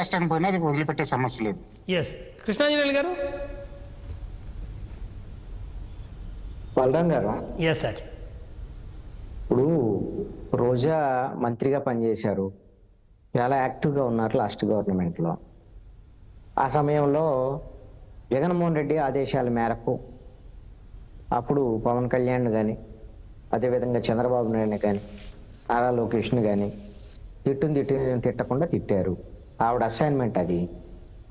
రాష్ట్రానికి పోయినా అది వదిలిపెట్టే సమస్య లేదు. ఎస్ కృష్ణాంజనేయులు గారు. బలరాం గారు, ఎస్ సార్. ఇప్పుడు రోజా మంత్రిగా పనిచేశారు, చాలా యాక్టివ్గా ఉన్నారు లాస్ట్ గవర్నమెంట్లో. ఆ సమయంలో జగన్మోహన్ రెడ్డి ఆదేశాల మేరకు అప్పుడు పవన్ కళ్యాణ్ కానీ, అదేవిధంగా చంద్రబాబు నాయుడు కానీ, నారా లోకేష్ని కానీ తిట్టకుండా తిట్టారు. ఆవిడ అసైన్మెంట్ అది,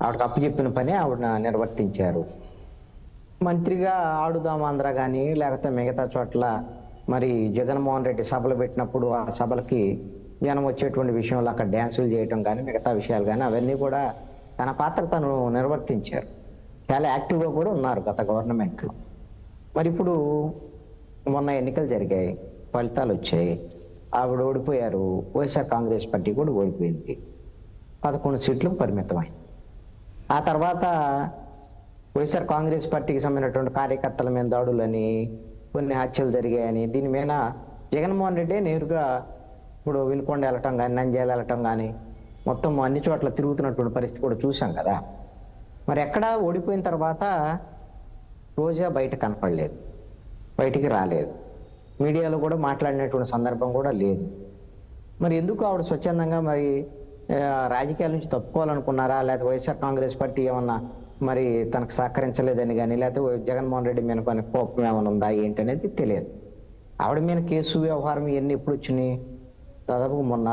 ఆవిడకి అప్పచెప్పిన పని ఆవిడ నిర్వర్తించారు. మంత్రిగా ఆడుదాం ఆంధ్ర కానీ లేకపోతే మిగతా చోట్ల మరి జగన్మోహన్ రెడ్డి సభలు పెట్టినప్పుడు ఆ సభలకి జనం వచ్చేటువంటి విషయంలో అక్కడ డ్యాన్సులు చేయటం కానీ మిగతా విషయాలు కానీ అవన్నీ కూడా తన పాత్ర తను నిర్వర్తించారు. చాలా యాక్టివ్గా కూడా ఉన్నారు గత గవర్నమెంట్లో. మరి ఇప్పుడు మొన్న ఎన్నికలు జరిగాయి, ఫలితాలు వచ్చాయి, ఆవిడ ఓడిపోయారు. వైఎస్ఆర్ కాంగ్రెస్ పార్టీ కూడా ఓడిపోయింది, 11 సీట్లకు పరిమితమైంది. ఆ తర్వాత వైఎస్ఆర్ కాంగ్రెస్ పార్టీకి సంబంధించినటువంటి కార్యకర్తల మీద దాడులని, కొన్ని హత్యలు జరిగాయని దీని మీద జగన్మోహన్ రెడ్డి నేరుగా ఇప్పుడు వినుకొండ వెళ్ళటం కానీ, నంద్యాల వెళ్ళటం కానీ మొత్తం అన్ని చోట్ల తిరుగుతున్నటువంటి పరిస్థితి కూడా చూసాం కదా. మరి ఎక్కడ ఓడిపోయిన తర్వాత రోజా బయట కనపడలేదు, బయటికి రాలేదు, మీడియాలో కూడా మాట్లాడినటువంటి సందర్భం కూడా లేదు. మరి ఎందుకు ఆవిడ స్వచ్ఛందంగా మరి రాజకీయాల నుంచి తప్పుకోవాలనుకున్నారా, లేకపోతే వైఎస్ఆర్ కాంగ్రెస్ పార్టీ ఏమన్నా మరి తనకు సహకరించలేదని కానీ, లేకపోతే జగన్మోహన్ రెడ్డి మీద కొన్ని కోపం ఏమైనా ఉందా ఏంటనేది తెలియదు. ఆవిడ మీద కేసు వ్యవహారం ఇవన్నీ ఎప్పుడు వచ్చినాయి, దాదాపు మొన్న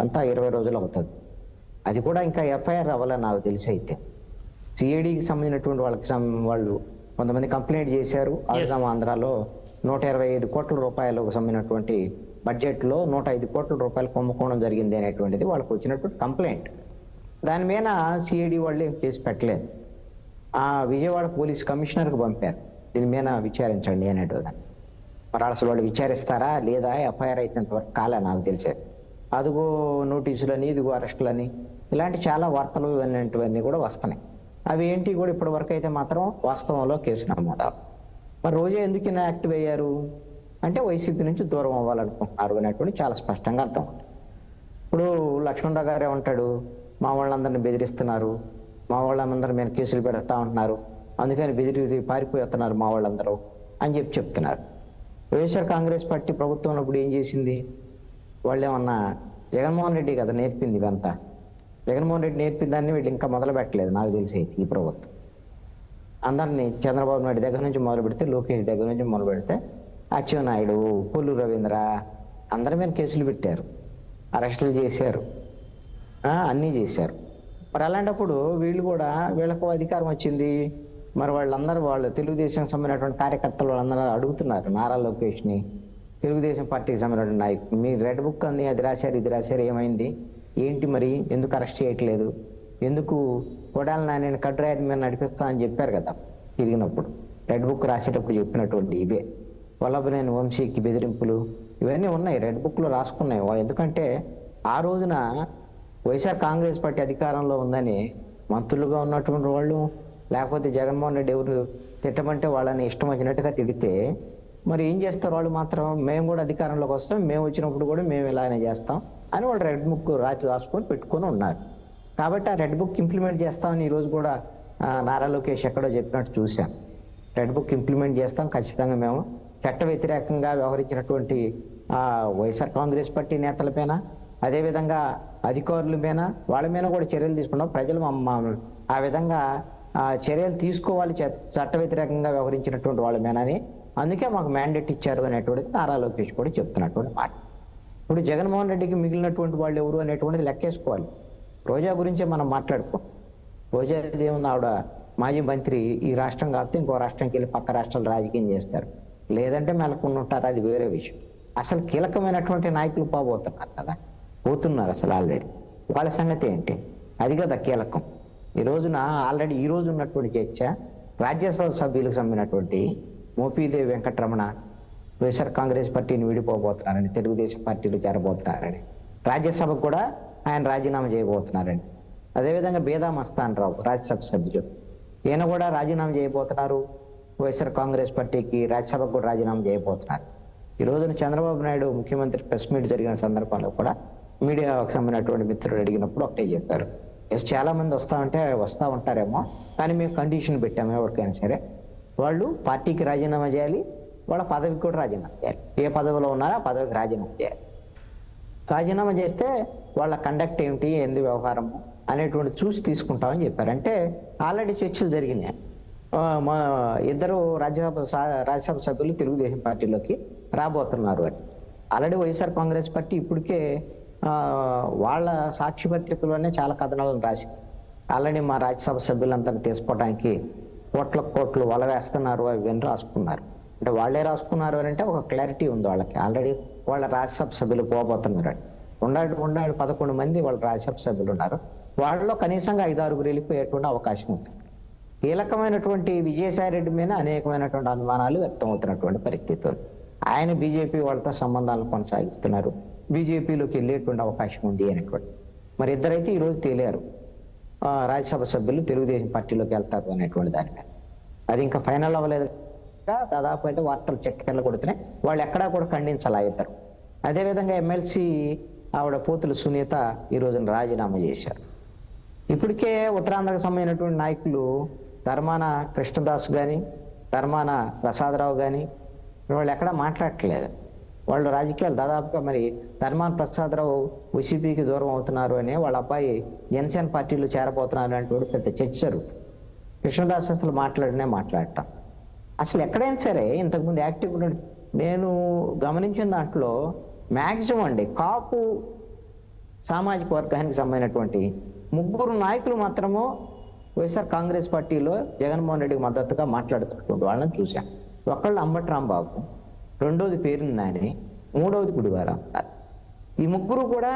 అంతా 20 రోజులు అవుతుంది. అది కూడా ఇంకా ఎఫ్ఐఆర్ అవ్వాలని నాకు తెలిసి. అయితే సిఐడికి సంబంధించినటువంటి వాళ్ళు కొంతమంది కంప్లైంట్ చేశారు. ఆడుదాం ఆంధ్రాలో 125 కోట్ల రూపాయలకు సంబంధించినటువంటి బడ్జెట్లో 105 కోట్ల రూపాయలు కుంభకోణం జరిగింది అనేటువంటిది వాళ్ళకు వచ్చినటువంటి కంప్లైంట్. దాని మీద సిఐడి వాళ్ళు ఏం కేసు పెట్టలేదు. ఆ విజయవాడ పోలీస్ కమిషనర్కి పంపారు, దీని మీద విచారించండి అనేటువంటి. మరి అసలు వాళ్ళు విచారిస్తారా లేదా, ఎఫ్ఐఆర్ అయితే ఇంతవరకు కాలే నాకు తెలిసేది. అదిగో నోటీసులని, ఇదిగో అరెస్టులని, ఇలాంటి చాలా వార్తలు ఇవన్నీ కూడా వస్తున్నాయి. అవి ఏంటి కూడా ఇప్పటి వరకు అయితే మాత్రం వాస్తవంలో కేసు నమోదు. మరి రోజా ఎందుకు యాక్టివ్ అయ్యారు అంటే వైసీపీ నుంచి దూరం అవ్వాలనుకుంటున్నారు అనేటువంటి చాలా స్పష్టంగా అర్థం. ఇప్పుడు లక్ష్మణరావు గారు ఏమంటాడు, మా వాళ్ళందరినీ బెదిరిస్తున్నారు, మా వాళ్ళందరూ మీద కేసులు పెడతా ఉంటున్నారు, అందుకని బెదిరి పారిపోతున్నారు మా వాళ్ళందరూ అని చెప్తున్నారు. వైఎస్ఆర్ కాంగ్రెస్ పార్టీ ప్రభుత్వం ఇప్పుడు ఏం చేసింది, వాళ్ళు ఏమన్నా జగన్మోహన్ రెడ్డి కదా నేర్పింది ఇవంతా. జగన్మోహన్ రెడ్డి నేర్పిన దాన్ని వీళ్ళు ఇంకా మొదలు పెట్టలేదు నాకు తెలిసి. ఈ ప్రభుత్వం అందరినీ చంద్రబాబు నాయుడు దగ్గర నుంచి మొదలు పెడితే, లోకేష్ దగ్గర నుంచి మొదలు పెడితే, అచ్చెన్నాయుడు, కొల్లు రవీంద్ర అందరి మీద కేసులు పెట్టారు, అరెస్టులు చేశారు, అన్నీ చేశారు. మరి అలాంటప్పుడు వీళ్ళు కూడా వీళ్ళకు అధికారం వచ్చింది. మరి వాళ్ళు తెలుగుదేశం సంబంధించినటువంటి కార్యకర్తలు వాళ్ళందరూ అడుగుతున్నారు నారా లోకేష్ని, తెలుగుదేశం పార్టీకి సంబంధించిన నాయకులు, మీ రెడ్ బుక్ అంది, అది రాశారు ఇది రాశారు, ఏమైంది ఏంటి, మరి ఎందుకు అరెస్ట్ చేయట్లేదు, ఎందుకు కొడాల నాని కడ్రాయి మీద నడిపిస్తా అని చెప్పారు కదా తిరిగినప్పుడు, రెడ్ బుక్ రాసేటప్పుడు చెప్పినటువంటి ఇవే వల్లభనేని వంశీకి బెదిరింపులు ఇవన్నీ ఉన్నాయి, రెడ్ బుక్లో రాసుకున్నాయి. ఎందుకంటే ఆ రోజున వైఎస్ఆర్ కాంగ్రెస్ పార్టీ అధికారంలో ఉందని మంత్రులుగా ఉన్నటువంటి వాళ్ళు, లేకపోతే జగన్మోహన్ రెడ్డి ఎవరు తిట్టమంటే వాళ్ళని ఇష్టం వచ్చినట్టుగా తిడితే మరి ఏం చేస్తారు వాళ్ళు మాత్రం, మేము కూడా అధికారంలోకి వస్తాం, మేము వచ్చినప్పుడు కూడా మేము ఇలానే చేస్తాం అని వాళ్ళు రెడ్ బుక్ రాసుకొని పెట్టుకొని ఉన్నారు. కాబట్టి ఆ రెడ్ బుక్ ఇంప్లిమెంట్ చేస్తామని ఈరోజు కూడా నారా లోకేష్ ఎక్కడో చెప్పినట్టు చూశాం. రెడ్ బుక్ ఇంప్లిమెంట్ చేస్తాం ఖచ్చితంగా, మేము చట్ట వ్యతిరేకంగా వ్యవహరించినటువంటి వైఎస్ఆర్ కాంగ్రెస్ పార్టీ నేతలపైన, అదేవిధంగా అధికారుల మీద, వాళ్ళ మీద కూడా చర్యలు తీసుకున్నాం. ప్రజలు ఆ విధంగా చర్యలు తీసుకోవాలి చట్ట వ్యతిరేకంగా వ్యవహరించినటువంటి వాళ్ళ మీదని, అందుకే మాకు మ్యాండేట్ ఇచ్చారు అనేటువంటిది నారా లోకేష్ కూడా చెప్తున్నటువంటి మాట. ఇప్పుడు జగన్మోహన్ రెడ్డికి మిగిలినటువంటి వాళ్ళు ఎవరు అనేటువంటిది లెక్కేసుకోవాలి. రోజా గురించే మనం మాట్లాడుకో. రోజా ఏముంది, ఆవిడ మాజీ మంత్రి, ఈ రాష్ట్రం కాకపోతే ఇంకో రాష్ట్రంకి వెళ్ళి పక్క రాష్ట్రాలు రాజకీయం చేస్తారు, లేదంటే మెలకుని ఉంటారు, అది వేరే విషయం. అసలు కీలకమైనటువంటి నాయకులు పోతున్నారు అసలు ఆల్రెడీ. వాళ్ళ సంగతి ఏంటి, అది కదా కీలకం. ఈ రోజు ఉన్నటువంటి చర్చ, రాజ్యసభ సభ్యులకు సంబంధించినటువంటి మోపిదేవి వెంకటరమణ వైఎస్ఆర్ కాంగ్రెస్ పార్టీని విడిపోబోతున్నారని, తెలుగుదేశం పార్టీలో చేరబోతున్నారని, రాజ్యసభకు కూడా ఆయన రాజీనామా చేయబోతున్నారని, అదేవిధంగా బేదా మస్తాన్ రావు రాజ్యసభ సభ్యులు, ఈయన కూడా రాజీనామా చేయబోతున్నారు వైఎస్ఆర్ కాంగ్రెస్ పార్టీకి, రాజ్యసభకు కూడా రాజీనామా చేయబోతున్నారు. ఈ రోజున చంద్రబాబు నాయుడు ముఖ్యమంత్రి ప్రెస్ మీట్ జరిగిన సందర్భంలో కూడా మీడియాకు సంబంధించినటువంటి మిత్రులు అడిగినప్పుడు ఒకటే చెప్పారు, చాలా మంది వస్తూ ఉంటారేమో, కానీ మేము కండిషన్ పెట్టాము ఎవరికైనా సరే వాళ్ళు పార్టీకి రాజీనామా చేయాలి, వాళ్ళ పదవికి కూడా రాజీనామా చేయాలి. ఏ పదవిలో ఉన్నారో ఆ పదవికి రాజీనామా చేయాలి. రాజీనామా చేస్తే వాళ్ళ కండక్ట్ ఏమిటి, ఎందు వ్యవహారం అనేటువంటి చూసి తీసుకుంటామని చెప్పారు. అంటే ఆల్రెడీ చర్చలు జరిగినాయి. మా ఇద్దరు రాజ్యసభ సభ్యులు తెలుగుదేశం పార్టీలోకి రాబోతున్నారు అని. ఆల్రెడీ వైఎస్ఆర్ కాంగ్రెస్ పార్టీ ఇప్పటికే వాళ్ళ సాక్షి పత్రికలోనే చాలా కథనాలను రాసి ఆల్రెడీ మా రాజ్యసభ సభ్యులందరినీ తీసుకోవడానికి కోట్లు వల వేస్తున్నారు అవి అని రాసుకున్నారు. అంటే వాళ్ళే రాసుకున్నారు అని అంటే ఒక క్లారిటీ ఉంది వాళ్ళకి. ఆల్రెడీ వాళ్ళ రాజ్యసభ సభ్యులు పోబోతున్నారు అని. 11 మంది వాళ్ళ రాజ్యసభ సభ్యులు ఉన్నారు. వాళ్ళలో కనీసంగా 5-6 వెళ్ళిపోయేటువంటి అవకాశం ఉంది. కీలకమైనటువంటి విజయసాయి రెడ్డి మీద అనేకమైనటువంటి అనుమానాలు వ్యక్తం అవుతున్నటువంటి పరిస్థితి ఉంది. ఆయన బీజేపీ వాళ్ళతో సంబంధాలను కొనసాగిస్తున్నారు, బీజేపీలోకి వెళ్ళేటువంటి అవకాశం ఉంది అనేటువంటి. మరి ఇద్దరైతే ఈరోజు తేలారు, రాజ్యసభ సభ్యులు తెలుగుదేశం పార్టీలోకి వెళ్తారు అనేటువంటి దాని మీద. అది ఇంకా ఫైనల్ అవ్వలేదు. దాదాపు అయితే వార్తలు చక్కెరలు కొడుతున్నాయి. వాళ్ళు ఎక్కడా కూడా ఖండించలేతారు. అదేవిధంగా ఎమ్మెల్సీ ఆవిడ పోతుల సునీత ఈ రోజున రాజీనామా చేశారు. ఇప్పటికే ఉత్తరాంధ్రకు సంబంధించినటువంటి నాయకులు ధర్మాన కృష్ణదాస్ కానీ ధర్మాన ప్రసాదరావు కానీ వాళ్ళు ఎక్కడా మాట్లాడట్లేదు. వాళ్ళు రాజకీయాలు దాదాపుగా మరి ధర్మాన ప్రసాదరావు వైసీపీకి దూరం అవుతున్నారు అని, వాళ్ళ అబ్బాయి జనసేన పార్టీలో చేరబోతున్నారు అంటే పెద్ద చర్చ జరుగుతుంది. కృష్ణదాస్ అసలు మాట్లాడటం అసలు ఎక్కడైనా సరే ఇంతకుముందు యాక్టివ్ నేను గమనించిన దాంట్లో మ్యాక్సిమం అండి కాపు సామాజిక వర్గానికి సంబంధించినటువంటి 3 నాయకులు మాత్రము వైఎస్ఆర్ కాంగ్రెస్ పార్టీలో జగన్మోహన్ రెడ్డికి మద్దతుగా మాట్లాడుతున్నటువంటి వాళ్ళని చూశాను. ఒకళ్ళు అంబటి రాంబాబు, రెండోది పేరుని నాని, మూడవది గుడివారం. ఈ 3 కూడా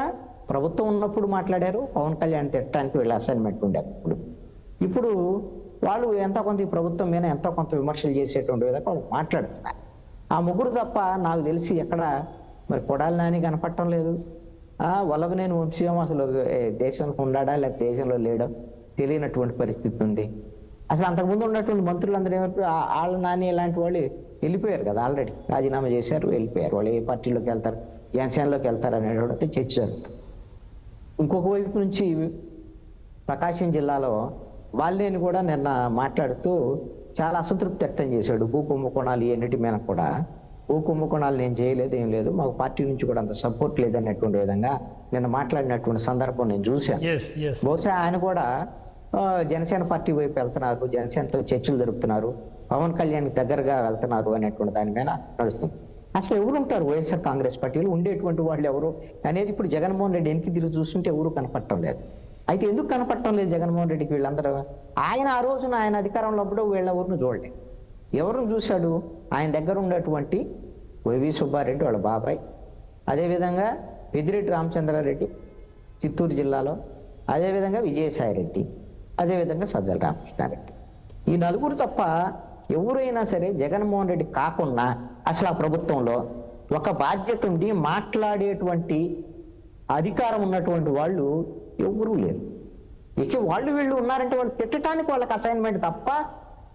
ప్రభుత్వం ఉన్నప్పుడు మాట్లాడారు. పవన్ కళ్యాణ్ తిట్టడానికి వీళ్ళ అసైన్మెంట్ ఉండేటప్పుడు. ఇప్పుడు వాళ్ళు ఎంతో కొంత ఈ ప్రభుత్వం మీద ఎంతో కొంత విమర్శలు చేసేటువంటి విధంగా వాళ్ళు మాట్లాడుతున్నారు. ఆ 3 తప్ప నాకు తెలిసి ఎక్కడ మరి కొడాలి నాని కనపడటం లేదు. వల్లభనేని వంశీయం అసలు దేశంలో ఉన్నాడా లేకపోతే దేశంలో లేడో తెలియనటువంటి పరిస్థితి ఉంది. అసలు అంతకుముందు ఉన్నటువంటి మంత్రులందరూ ఏమంటారు, వాళ్ళ నాని ఇలాంటి వాళ్ళు వెళ్ళిపోయారు కదా, ఆల్రెడీ రాజీనామా చేశారు, వెళ్ళిపోయారు. వాళ్ళు ఏ పార్టీలోకి వెళ్తారు, జనసేనలోకి వెళ్తారు అనేటువంటి చర్చ జరుగుతుంది. ఇంకొక వైపు నుంచి ప్రకాశం జిల్లాలో వాళ్ళని కూడా నిన్న మాట్లాడుతూ చాలా అసంతృప్తి వ్యక్తం చేశాడు. భూ కుంభకోణాలు ఇవన్నిటి మీద కూడా భూ కుంభకోణాలు నేను చేయలేదు, ఏం లేదు, మాకు పార్టీ నుంచి కూడా అంత సపోర్ట్ లేదనేటువంటి విధంగా నిన్న మాట్లాడినటువంటి సందర్భం నేను చూశాను. బహుశా ఆయన కూడా జనసేన పార్టీ వైపు వెళ్తున్నారు, జనసేనతో చర్చలు జరుపుతున్నారు, పవన్ కళ్యాణ్కి దగ్గరగా వెళ్తున్నారు అనేటువంటి దాని మీద నడుస్తుంది. అసలు ఎవరు ఉంటారు వైఎస్ఆర్ కాంగ్రెస్ పార్టీలో ఉండేటువంటి వాళ్ళు ఎవరు అనేది ఇప్పుడు జగన్మోహన్ రెడ్డి వెనక్కి తిరిగి చూస్తుంటే ఎవరు కనపడటం లేదు. అయితే ఎందుకు కనపడటం లేదు జగన్మోహన్ రెడ్డికి? వీళ్ళందరూ ఆయన ఆ రోజున ఆయన అధికారంలో ఉన్నప్పుడు వీళ్ళ ఊరిని చూడలేదు. ఎవరిని చూశాడు? ఆయన దగ్గర ఉండేటువంటి వైవి సుబ్బారెడ్డి వాళ్ళ బాబాయ్, అదేవిధంగా పెద్దిరెడ్డి రామచంద్రారెడ్డి చిత్తూరు జిల్లాలో, అదేవిధంగా విజయసాయి రెడ్డి, అదేవిధంగా సజ్జల రామకృష్ణారెడ్డి. ఈ 4 తప్ప ఎవరైనా సరే జగన్మోహన్ రెడ్డి కాకుండా అసలు ఆ ప్రభుత్వంలో ఒక బాధ్యత ఉండి మాట్లాడేటువంటి అధికారం ఉన్నటువంటి వాళ్ళు ఎవరూ లేరు. ఇక వాళ్ళు వీళ్ళు ఉన్నారంటే వాళ్ళు తిట్టడానికి వాళ్ళకి అసైన్మెంట్ తప్ప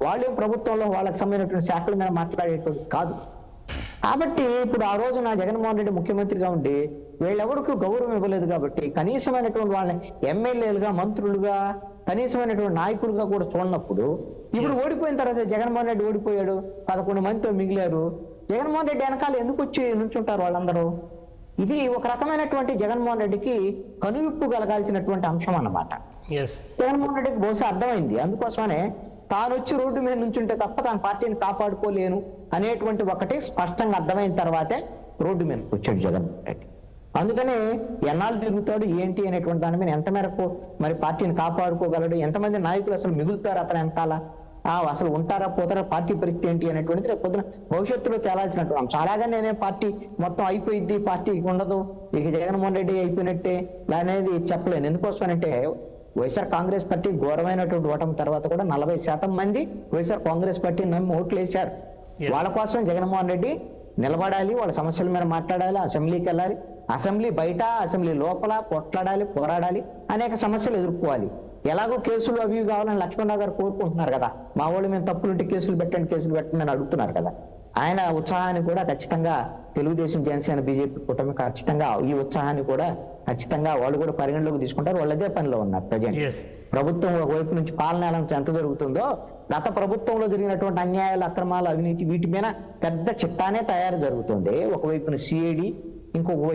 వాళ్ళు ప్రభుత్వంలో వాళ్ళకి సంబంధించినటువంటి శాఖల మీద మాట్లాడేటువంటి కాదు. కాబట్టి ఇప్పుడు ఆ రోజున జగన్మోహన్ రెడ్డి ముఖ్యమంత్రిగా ఉండి వీళ్ళెవరికి గౌరవం ఇవ్వలేదు కాబట్టి కనీసమైనటువంటి వాళ్ళని ఎమ్మెల్యేలుగా, మంత్రులుగా, కనీసమైనటువంటి నాయకులుగా కూడా చూడనప్పుడు ఇప్పుడు ఓడిపోయిన తర్వాత జగన్మోహన్ రెడ్డి ఓడిపోయాడు, 11 మందితో మిగిలారు. జగన్మోహన్ రెడ్డి వెనకాల ఎందుకు వచ్చి నుంచుంటారు వాళ్ళందరూ? ఇది ఒక రకమైనటువంటి జగన్మోహన్ రెడ్డికి కనువిప్పు కలగాల్సినటువంటి అంశం అన్నమాట. జగన్మోహన్ రెడ్డికి బహుశా అర్థమైంది. అందుకోసమనే తాను వచ్చి రోడ్డు మీద నుంచుంటే తప్ప తన పార్టీని కాపాడుకోలేను అనేటువంటి ఒకటి స్పష్టంగా అర్థమైన తర్వాతే రోడ్డు మీదకి వచ్చాడు జగన్మోహన్ రెడ్డి. అందుకనే ఎన్నాళ్ళు తిరుగుతాడు ఏంటి అనేటువంటి దాని మీద ఎంత మేరకు మరి పార్టీని కాపాడుకోగలడు, ఎంతమంది నాయకులు అసలు మిగులుతారు అతని వెనకాల, అసలు ఉంటారా పోతారా, పార్టీ పరిస్థితి ఏంటి అనేటువంటిది రేపు పొద్దున భవిష్యత్తులో తేలాల్సినటువంటి అంశం. అలాగే నేనే పార్టీ మొత్తం అయిపోయింది, పార్టీకి ఉండదు, ఇక జగన్మోహన్ రెడ్డి అయిపోయినట్టే అనేది చెప్పలేను. ఎందుకోసమనంటే వైఎస్ఆర్ కాంగ్రెస్ పార్టీ ఘోరమైనటువంటి ఓటమి తర్వాత కూడా 40% మంది వైఎస్ఆర్ కాంగ్రెస్ పార్టీని నమ్మి ఓట్లు వేశారు. వాళ్ళ కోసం జగన్మోహన్ రెడ్డి నిలబడాలి, వాళ్ళ సమస్యల మీద మాట్లాడాలి, అసెంబ్లీకి వెళ్ళాలి, అసెంబ్లీ బయట, అసెంబ్లీ లోపల కొట్లాడాలి, పోరాడాలి, అనేక సమస్యలు ఎదుర్కోవాలి. ఎలాగో కేసులు అవి కావాలని లక్ష్మణరావు గారు కోరుకుంటున్నారు కదా, మా వాళ్ళు మేము తప్పులుంటే కేసులు పెట్టండి అని అడుగుతున్నారు కదా. ఆయన ఉత్సాహాన్ని కూడా ఖచ్చితంగా తెలుగుదేశం, జనసేన, బీజేపీ కూటమి ఖచ్చితంగా ఈ ఉత్సాహాన్ని కూడా ఖచ్చితంగా వాళ్ళు కూడా పరిగణలోకి తీసుకుంటారు. వాళ్ళు అదే పనిలో ఉన్నారు ప్రజెంట్. Yes. ప్రభుత్వం ఒకవైపు నుంచి పాలన ఎలా ఎంత జరుగుతుందో, గత ప్రభుత్వంలో జరిగినటువంటి అన్యాయాలు, అక్రమాలు, అవినీతి వీటి మీద పెద్ద చిట్టానే తయారు జరుగుతుంది. ఒకవైపున సిఐడి, ఇంకొక వైపు